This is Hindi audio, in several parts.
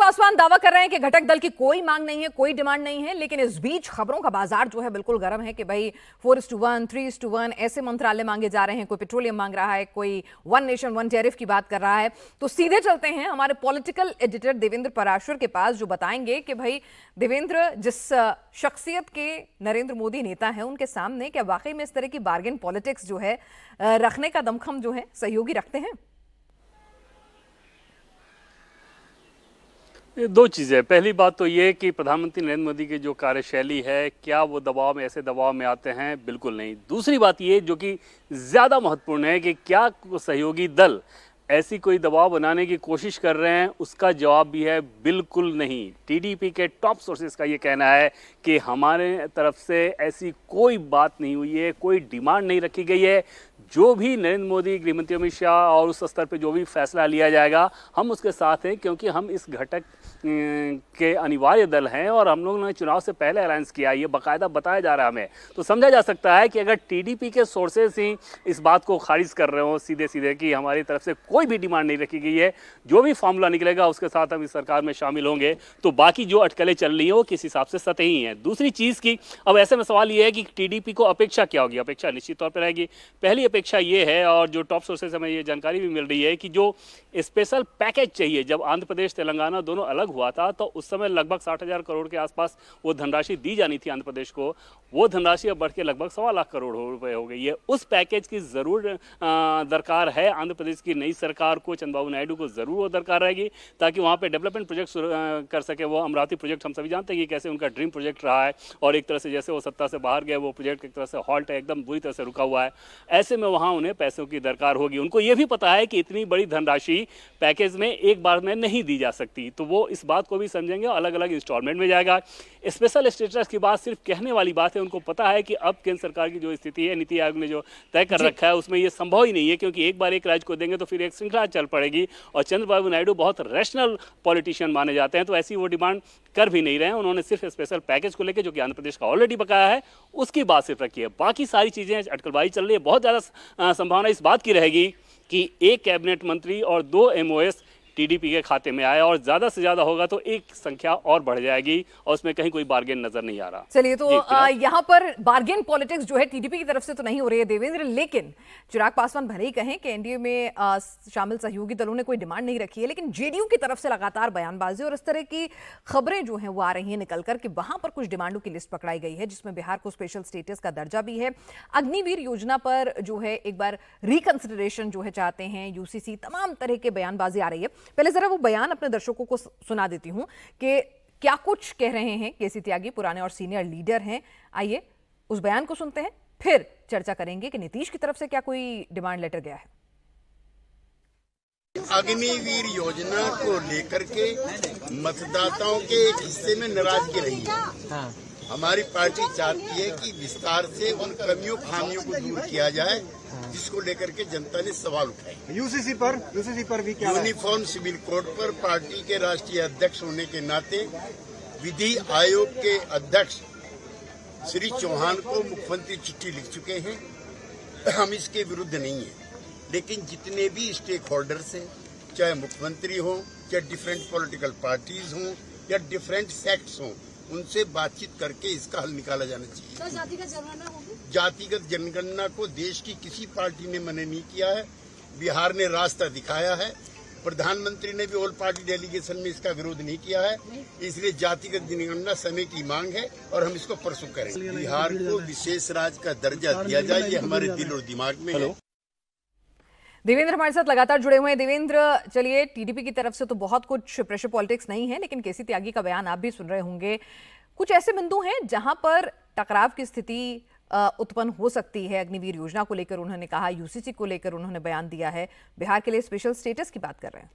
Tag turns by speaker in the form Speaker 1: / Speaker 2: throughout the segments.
Speaker 1: पासवान दावा कर रहे हैं कि घटक दल की कोई मांग नहीं है, कोई डिमांड नहीं है, लेकिन इस बीच खबरों का बाजार जो है बिल्कुल गर्म है कि भाई 4:1, 3:1 ऐसे मंत्रालय मांगे जा रहे हैं। कोई पेट्रोलियम मांग रहा है, कोई वन नेशन वन टैरिफ की बात कर रहा है। तो सीधे चलते हैं हमारे पॉलिटिकल एडिटर देवेंद्र पराशर के पास, जो बताएंगे कि भाई देवेंद्र, जिस शख्सियत के नरेंद्र मोदी नेता है, उनके सामने क्या वाकई में इस तरह की बार्गेन पॉलिटिक्स जो है रखने का दमखम जो है सहयोगी रखते हैं?
Speaker 2: दो चीज़ें। पहली बात तो ये कि प्रधानमंत्री नरेंद्र मोदी की जो कार्यशैली है, क्या वो दबाव में ऐसे दबाव में आते हैं? बिल्कुल नहीं। दूसरी बात ये जो कि ज़्यादा महत्वपूर्ण है कि क्या सहयोगी दल ऐसी कोई दबाव बनाने की कोशिश कर रहे हैं? उसका जवाब भी है बिल्कुल नहीं। टीडीपी के टॉप सोर्सेज का ये कहना है कि हमारे तरफ से ऐसी कोई बात नहीं हुई है, कोई डिमांड नहीं रखी गई है। जो भी नरेंद्र मोदी, गृहमंत्री अमित शाह और उस स्तर पर जो भी फैसला लिया जाएगा, हम उसके साथ हैं, क्योंकि हम इस घटक के अनिवार्य दल हैं और हम लोगों ने चुनाव से पहले अलायंस किया। ये बाकायदा बताया जा रहा है हमें। तो समझा जा सकता है कि अगर टीडीपी के सोर्सेस ही इस बात को खारिज कर रहे हो सीधे सीधे कि हमारी तरफ से कोई भी डिमांड नहीं रखी गई है, जो भी फॉर्मूला निकलेगा उसके साथ हम इस सरकार में शामिल होंगे, तो बाकी जो अटकलें चल रही हैं वो किस हिसाब से सतही हैं। दूसरी चीज़ की अब ऐसे में सवाल ये है कि टीडीपी को अपेक्षा क्या होगी? अपेक्षा निश्चित तौर पर रहेगी। पहली अपेक्षा ये है, और जो टॉप सोर्सेस हमें ये जानकारी भी मिल रही है, कि जो स्पेशल पैकेज चाहिए, जब आंध्र प्रदेश तेलंगाना दोनों अलग हुआ था तो उस समय लगभग 60,000 करोड़ के आसपास वो धनराशि दी जानी थी आंध्र प्रदेश को। वो धनराशि अब बढ़ के लगभग 1.25 लाख करोड़ रुपए हो गई है। उस पैकेज की ज़रूर दरकार है आंध्र प्रदेश की नई सरकार को। चंद्रबाबू नायडू को ज़रूर वो दरकार रहेगी, ताकि वहाँ पे डेवलपमेंट प्रोजेक्ट कर सके। वो अमरावती प्रोजेक्ट हम सभी जानते हैं कि कैसे उनका ड्रीम प्रोजेक्ट रहा है, और एक तरह से जैसे वो सत्ता से बाहर गए, वो प्रोजेक्ट एक तरह से हॉल्ट है, एकदम बुरी तरह से रुका हुआ है। ऐसे में वहाँ उन्हें पैसों की दरकार होगी। उनको ये भी पता है कि इतनी बड़ी धनराशि पैकेज में एक बार में नहीं दी जा सकती, तो वो इस बात को भी समझेंगे, अलग अलग इंस्टॉलमेंट में जाएगा। स्पेशल स्टेटस की बात सिर्फ कहने वाली बात है। उनको पता है कि अब केंद्र सरकार की जो स्थिति है, नीति आयोग ने जो तय कर रखा है, उसमें ये संभव ही नहीं है, क्योंकि एक बार एक राज्य को देंगे तो फिर एक श्रृंखला चल पड़ेगी। और चंद्रबाबू नायडू बहुत रैशनल पॉलिटिशियन माने जाते हैं, तो ऐसी वो डिमांड कर भी नहीं रहे हैं। उन्होंने सिर्फ स्पेशल पैकेज को लेकर, जो कि आंध्र प्रदेश का ऑलरेडी बकाया है, उसकी बात सिर्फ रखी है। बाकी सारी चीज़ें अटकलबाजी चल रही है। बहुत ज़्यादा संभावना इस बात की रहेगी कि एक कैबिनेट मंत्री और 2 एमओएस टीडीपी के खाते में आया, और ज्यादा से ज्यादा होगा तो एक संख्या और बढ़ जाएगी, और उसमें कहीं कोई बार्गेन नजर नहीं आ रहा।
Speaker 1: चलिए, तो यहाँ पर बार्गेन पॉलिटिक्स जो है टीडीपी की तरफ से तो नहीं हो रही है देवेंद्र, लेकिन चिराग पासवान भले ही कहें कि एनडीए में शामिल सहयोगी दलों ने कोई डिमांड नहीं रखी है, लेकिन जेडीयू की तरफ से लगातार बयानबाजी और इस तरह की खबरें जो हैं वो आ रही हैं निकल कर कि वहां पर कुछ डिमांडों की लिस्ट पकड़ाई गई है, जिसमें बिहार को स्पेशल स्टेटस का दर्जा भी है। अग्निवीर योजना पर जो है एक बार रिकंसिडरेशन जो है चाहते हैं यूसीसी। तमाम तरह के बयानबाजी आ रही है। पहले जरा वो बयान अपने दर्शकों को सुना देती हूं कि क्या कुछ कह रहे हैं केसी त्यागी, पुराने और सीनियर लीडर हैं। आइए उस बयान को सुनते हैं, फिर चर्चा करेंगे कि नीतीश की तरफ से क्या कोई डिमांड लेटर गया है।
Speaker 3: अग्निवीर योजना को लेकर के मतदाताओं के एक हिस्से में नाराजगी रही है। हमारी पार्टी चाहती है कि विस्तार से उन कमियों खामियों को दूर किया जाए, जिसको लेकर के जनता ने सवाल उठाए।
Speaker 4: यूसीसी पर भी क्या
Speaker 3: यूनिफॉर्म सिविल कोड पर पार्टी के राष्ट्रीय अध्यक्ष होने के नाते विधि आयोग के अध्यक्ष श्री चौहान को मुख्यमंत्री चिट्ठी लिख चुके हैं। हम इसके विरुद्ध नहीं है, लेकिन जितने भी स्टेक होल्डर्स हैं, चाहे मुख्यमंत्री हो, चाहे डिफरेंट पॉलिटिकल पार्टीज हों या डिफरेंट सेक्ट्स हों, उनसे बातचीत करके इसका हल निकाला जाना चाहिए।
Speaker 5: तो जातिगत जनगणना होगी?
Speaker 3: जातिगत जनगणना को देश की किसी पार्टी ने मना नहीं किया है। बिहार ने रास्ता दिखाया है। प्रधानमंत्री ने भी ऑल पार्टी डेलीगेशन में इसका विरोध नहीं किया है। इसलिए जातिगत जनगणना समय की मांग है और हम इसको परसों करेंगे। बिहार को विशेष राज्य का दर्जा दिया जाए, ये हमारे दिल और दिमाग में है।
Speaker 1: देवेंद्र हमारे साथ लगातार जुड़े हुए हैं। देवेंद्र, चलिए, टीडीपी की तरफ से तो बहुत कुछ प्रेशर पॉलिटिक्स नहीं है, लेकिन केसी त्यागी का बयान आप भी सुन रहे होंगे। कुछ ऐसे बिंदु हैं जहां पर टकराव की स्थिति उत्पन्न हो सकती है। अग्निवीर योजना को लेकर उन्होंने कहा, यूसीसी को लेकर उन्होंने बयान दिया है, बिहार के लिए स्पेशल स्टेटस की बात कर रहे हैं।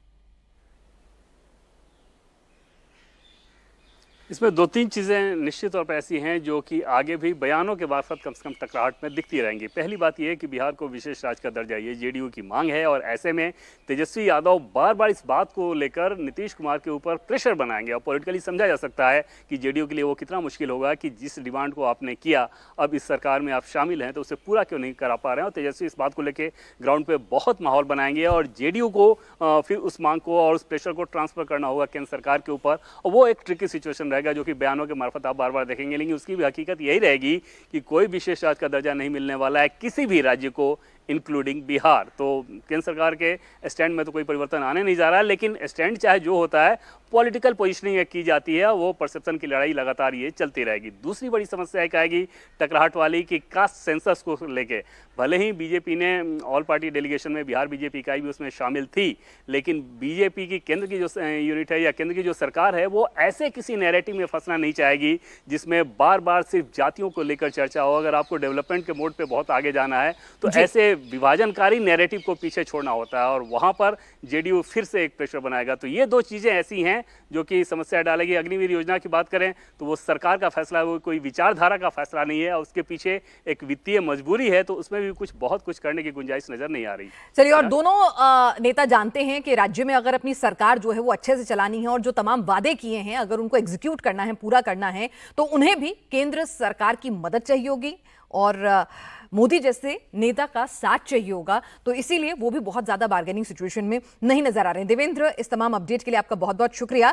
Speaker 2: इसमें दो तीन चीज़ें निश्चित तौर पर ऐसी हैं जो कि आगे भी बयानों के मार्फत कम से कम टकराहट में दिखती रहेंगी। पहली बात यह है कि बिहार को विशेष राज्य का दर्जा ये जेडीयू की मांग है और ऐसे में तेजस्वी यादव बार बार इस बात को लेकर नीतीश कुमार के ऊपर प्रेशर बनाएंगे और पॉलिटिकली समझा जा सकता है कि जेडीयू के लिए वो कितना मुश्किल होगा कि जिस डिमांड को आपने किया अब इस सरकार में आप शामिल हैं तो उसे पूरा क्यों नहीं करा पा रहे हैं। और तेजस्वी इस बात को लेकर ग्राउंड पर बहुत माहौल बनाएंगे और जेडीयू को फिर उस मांग को और उस प्रेशर को ट्रांसफर करना होगा केंद्र सरकार के ऊपर और वो एक ट्रिकी सिचुएशन रहेगा जो कि बयानों के मार्फत आप बार बार देखेंगे। लेकिन उसकी भी हकीकत यही रहेगी कि कोई विशेष राज्य का दर्जा नहीं मिलने वाला है किसी भी राज्य को इंक्लूडिंग बिहार। तो केंद्र सरकार के स्टैंड में तो कोई परिवर्तन आने नहीं जा रहा है, लेकिन स्टैंड चाहे जो होता है पॉलिटिकल पोजीशनिंग की जाती है, वो परसेप्शन की लड़ाई लगातार ये चलती रहेगी। दूसरी बड़ी समस्या एक आएगी टकराहट वाली कि कास्ट सेंसस को लेके भले ही बीजेपी ने ऑल पार्टी डेलीगेशन में बिहार बीजेपी इकाई भी उसमें शामिल थी, लेकिन बीजेपी की केंद्र की जो यूनिट है या केंद्र की जो सरकार है वो ऐसे किसी नैरेटिव में फंसना नहीं चाहेगी जिसमें बार बार सिर्फ जातियों को लेकर चर्चा हो। अगर आपको डेवलपमेंट के मोड पे बहुत आगे जाना है तो ऐसे विभाजनकारी नैरेटिव को पीछे छोड़ना होता है और वहां पर जेडीयू फिर से एक प्रेशर बनाएगा। तो ये दो चीजें ऐसी हैं जो कि समस्या डालेगी। अग्निवीर योजना की बात करें तो वो सरकार का फैसला है, वो कोई विचारधारा का फैसला नहीं है, उसके पीछे एक वित्तीय मजबूरी है, तो उसमें भी बहुत कुछ करने की गुंजाइश नजर नहीं आ रही।
Speaker 1: चलिए, और दोनों नेता जानते हैं कि राज्य में अगर अपनी सरकार जो है वो अच्छे से चलानी है और जो तमाम वादे किए हैं अगर उनको एग्जीक्यूट करना है, पूरा करना है, तो उन्हें भी केंद्र सरकार की मदद चाहिए होगी और मोदी जैसे नेता का साथ चाहिए होगा। तो इसीलिए वो भी बहुत ज्यादा बार्गेनिंग सिचुएशन में नहीं नजर आ रहे हैं। देवेंद्र, इस तमाम अपडेट के लिए आपका बहुत बहुत शुक्रिया।